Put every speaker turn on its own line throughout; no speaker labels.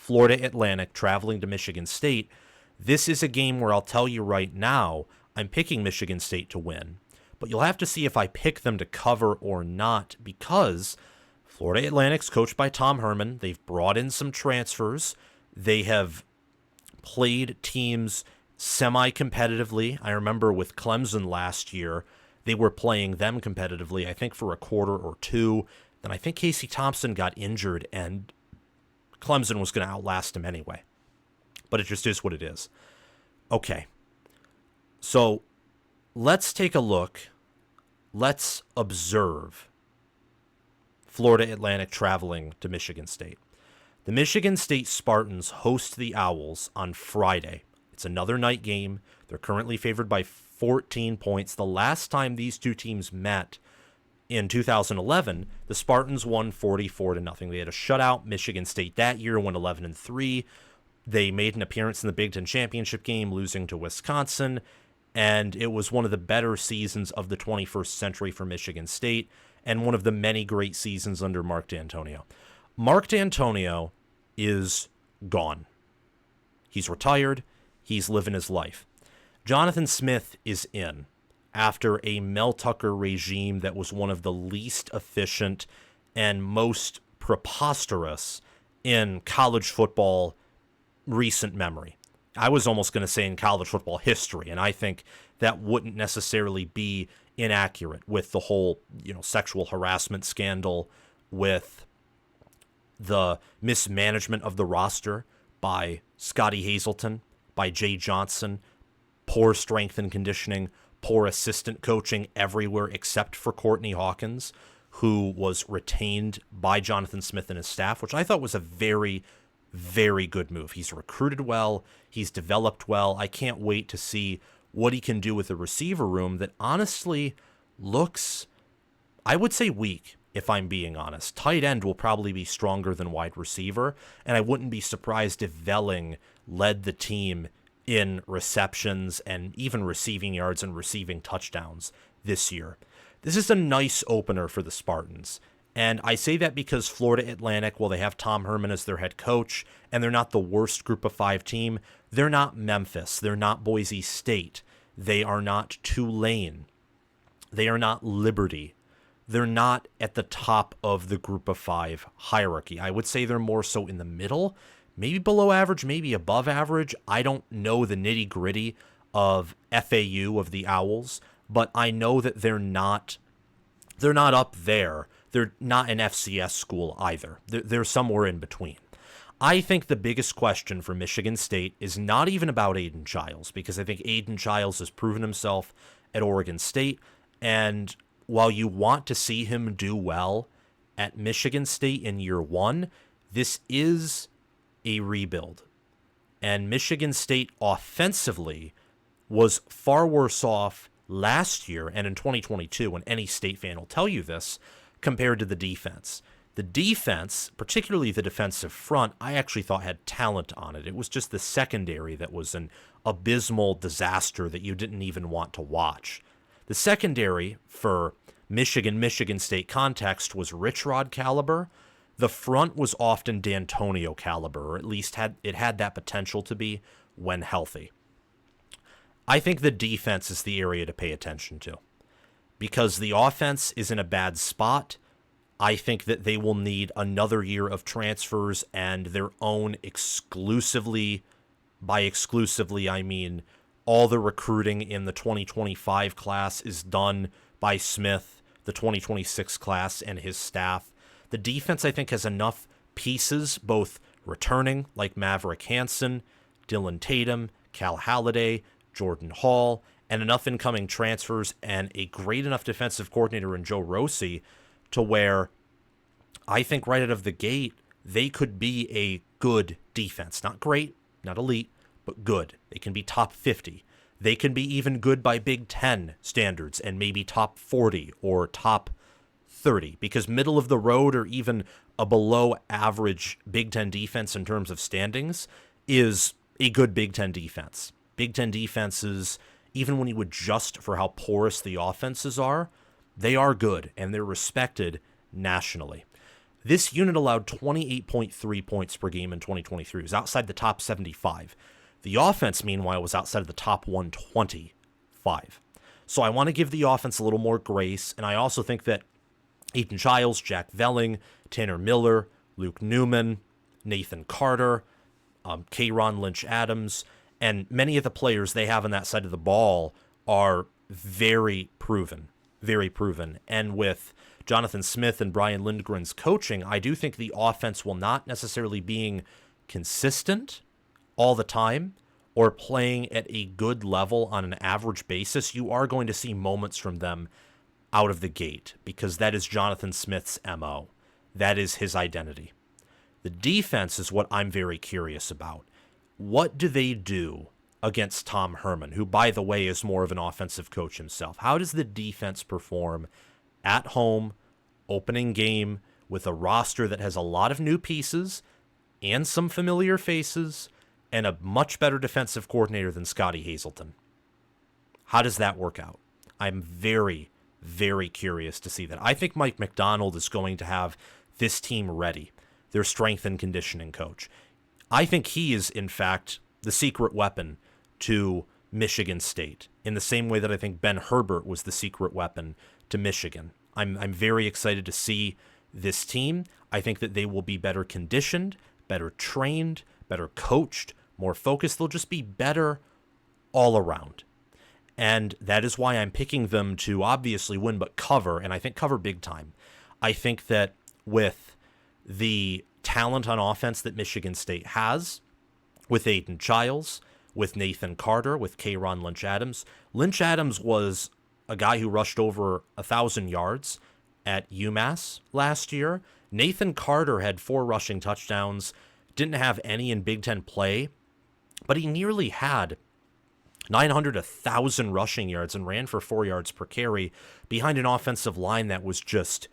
Florida Atlantic traveling to Michigan State. This is a game where I'll tell you right now, I'm picking Michigan State to win. But you'll have to see if I pick them to cover or not, because Florida Atlantic's coached by Tom Herman. They've brought in some transfers. They have played teams semi-competitively. I remember with Clemson last year, they were playing them competitively, I think for a quarter or two. Then I think Casey Thompson got injured, and Clemson was going to outlast him anyway. But it just is what it is. Okay. So let's take a look. Let's observe Florida Atlantic traveling to Michigan State. The Michigan State Spartans host the Owls on Friday. It's another night game. They're currently favored by 14 points. The last time these two teams met in 2011, the Spartans won 44-0. They had a shutout. Michigan State that year went 11-3. They made an appearance in the Big Ten Championship game, losing to Wisconsin, and it was one of the better seasons of the 21st century for Michigan State, and one of the many great seasons under Mark D'Antonio. Mark D'Antonio is gone. He's retired. He's living his life. Jonathan Smith is in after a Mel Tucker regime that was one of the least efficient and most preposterous in college football recent memory. I was almost going to say in college football history, and I think that wouldn't necessarily be inaccurate with the whole, sexual harassment scandal, with the mismanagement of the roster by Scotty Hazelton, by Jay Johnson, poor strength and conditioning, poor assistant coaching everywhere except for Courtney Hawkins, who was retained by Jonathan Smith and his staff, which I thought was a very, very good move. He's recruited well. He's developed well. I can't wait to see what he can do with a receiver room that honestly looks, I would say, weak, if I'm being honest. Tight end will probably be stronger than wide receiver, and I wouldn't be surprised if Velling led the team in receptions and even receiving yards and receiving touchdowns this year. This is a nice opener for the Spartans. And I say that because Florida Atlantic, well, they have Tom Herman as their head coach, and they're not the worst group of five team. They're not Memphis. They're not Boise State. They are not Tulane. They are not Liberty. They're not at the top of the group of five hierarchy. I would say they're more so in the middle, maybe below average, maybe above average. I don't know the nitty gritty of FAU, of the Owls, but I know that they're not up there. They're not an FCS school either. They're somewhere in between. I think the biggest question for Michigan State is not even about Aiden Childs, because I think Aiden Childs has proven himself at Oregon State, and while you want to see him do well at Michigan State in year one, this is a rebuild. And Michigan State offensively was far worse off last year and in 2022, and any State fan will tell you this, compared to the defense. The defense, particularly the defensive front, I actually thought had talent on it. It was just the secondary that was an abysmal disaster that you didn't even want to watch. The secondary for Michigan State context was Rich Rod caliber. The front was often D'Antonio caliber, or at least had that potential to be when healthy. I think the defense is the area to pay attention to, because the offense is in a bad spot. I think that they will need another year of transfers and their own exclusively, by exclusively I mean all the recruiting in the 2025 class is done by Smith, the 2026 class, and his staff. The defense, I think, has enough pieces, both returning, like Maverick Hansen, Dylan Tatum, Cal Halliday, Jordan Hall, and enough incoming transfers and a great enough defensive coordinator in Joe Rossi to where I think right out of the gate, they could be a good defense. Not great, not elite, but good. They can be top 50. They can be even good by Big Ten standards and maybe top 40 or top 30, because middle of the road or even a below average Big Ten defense in terms of standings is a good Big Ten defense. Big Ten defenses, even when you adjust for how porous the offenses are, they are good and they're respected nationally. This unit allowed 28.3 points per game in 2023. It was outside the top 75. The offense, meanwhile, was outside of the top 125. So I want to give the offense a little more grace, and I also think that Aiden Childs, Jack Velling, Tanner Miller, Luke Newman, Nathan Carter, K'Ron Lynch-Adams, and many of the players they have on that side of the ball are very proven. And with Jonathan Smith and Brian Lindgren's coaching, I do think the offense, will not necessarily being consistent all the time or playing at a good level on an average basis, you are going to see moments from them out of the gate, because that is Jonathan Smith's MO. That is his identity. The defense is what I'm very curious about. What do they do against Tom Herman, who, by the way, is more of an offensive coach himself? How does the defense perform at home, opening game, with a roster that has a lot of new pieces and some familiar faces and a much better defensive coordinator than Scotty Hazelton? How does that work out? I'm very, very curious to see that. I think Mike McDonald is going to have this team ready, their strength and conditioning coach. I think he is, in fact, the secret weapon to Michigan State, in the same way that I think Ben Herbert was the secret weapon to Michigan. I'm very excited to see this team. I think that they will be better conditioned, better trained, better coached, more focused. They'll just be better all around. And that is why I'm picking them to obviously win, but cover, and I think cover big time. I think that with the talent on offense that Michigan State has, with Aiden Childs, with Nathan Carter, with K'Ron Lynch-Adams. Lynch-Adams was a guy who rushed over 1,000 yards at UMass last year. Nathan Carter had 4 rushing touchdowns, didn't have any in Big Ten play, but he nearly had 1,000 rushing yards and ran for 4 yards per carry behind an offensive line that was just,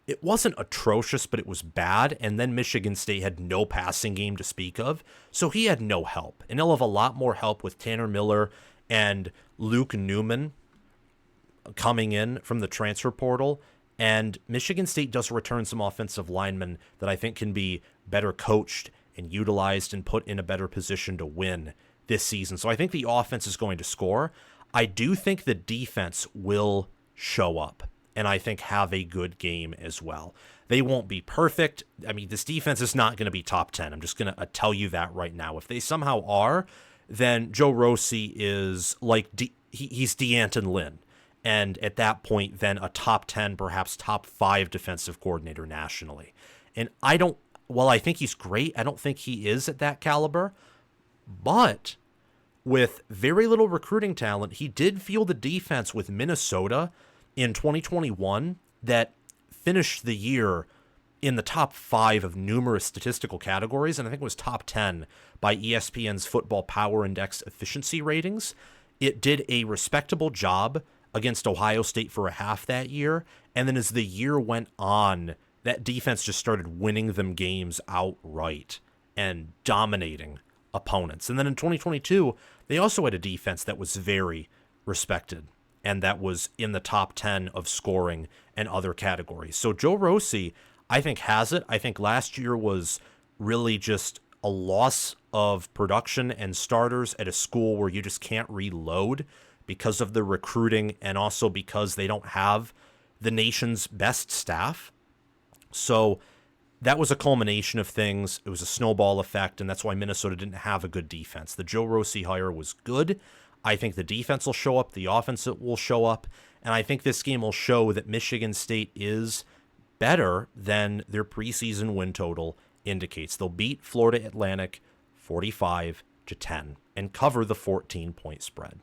it wasn't atrocious, but it was bad. And then Michigan State had no passing game to speak of, so he had no help. And he'll have a lot more help with Tanner Miller and Luke Newman coming in from the transfer portal. And Michigan State does return some offensive linemen that I think can be better coached and utilized and put in a better position to win this season. So I think the offense is going to score. I do think the defense will show up and I think have a good game as well. They won't be perfect. I mean, this defense is not going to be top 10. I'm just going to tell you that right now. If they somehow are, then Joe Rossi is like, he's DeAnton Lynn. And at that point, then a top 10, perhaps top 5 defensive coordinator nationally. And while I think he's great, I don't think he is at that caliber. But with very little recruiting talent, he did field the defense with Minnesota in 2021 that finished the year in the top 5 of numerous statistical categories, and I think it was top 10 by ESPN's Football Power Index efficiency ratings. It did a respectable job against Ohio State for a half that year, and then as the year went on, that defense just started winning them games outright and dominating opponents. And then in 2022, they also had a defense that was very respected and that was in the top 10 of scoring and other categories. So Joe Rossi, I think, has it. I think last year was really just a loss of production and starters at a school where you just can't reload because of the recruiting and also because they don't have the nation's best staff. So that was a culmination of things. It was a snowball effect, and that's why Minnesota didn't have a good defense. The Joe Rossi hire was good. I think the defense will show up, the offense will show up, and I think this game will show that Michigan State is better than their preseason win total indicates. They'll beat Florida Atlantic 45-10 and cover the 14-point spread.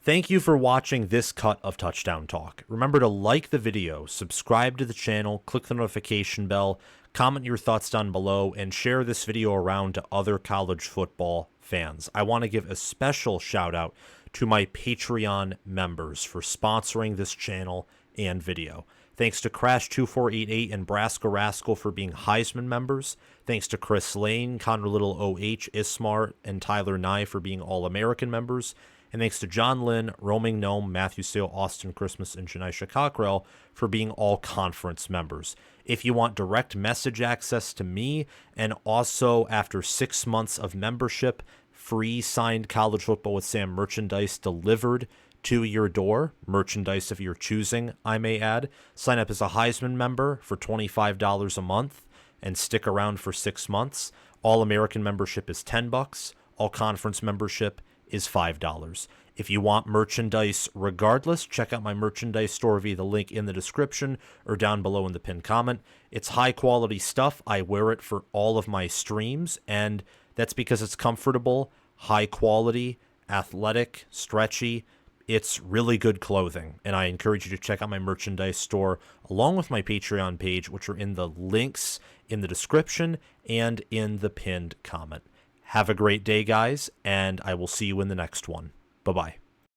Thank you for watching this cut of Touchdown Talk. Remember to like the video, subscribe to the channel, click the notification bell, comment your thoughts down below, and share this video around to other college football fans. I want to give a special shout out to my Patreon members for sponsoring this channel and video. Thanks to Crash2488 and Braska Rascal for being Heisman members. Thanks to Chris Lane, Connor Little OH, Ismar, and Tyler Nye for being All-American members. And thanks to John Lynn, Roaming Gnome, Matthew Sale, Austin Christmas, and Janisha Cockrell for being all conference members. If you want direct message access to me, and also after 6 months of membership, free signed College Football with Sam merchandise delivered to your door, merchandise of your choosing, I may add, sign up as a Heisman member for $25 a month and stick around for 6 months. All American membership is $10. All conference membership is $5. If you want merchandise regardless, check out my merchandise store via the link in the description or down below in the pinned comment. It's high quality stuff. I wear it for all of my streams, and that's because it's comfortable, high quality, athletic, stretchy. It's really good clothing, and I encourage you to check out my merchandise store along with my Patreon page, which are in the links in the description and in the pinned comment. Have a great day, guys, and I will see you in the next one. Bye-bye.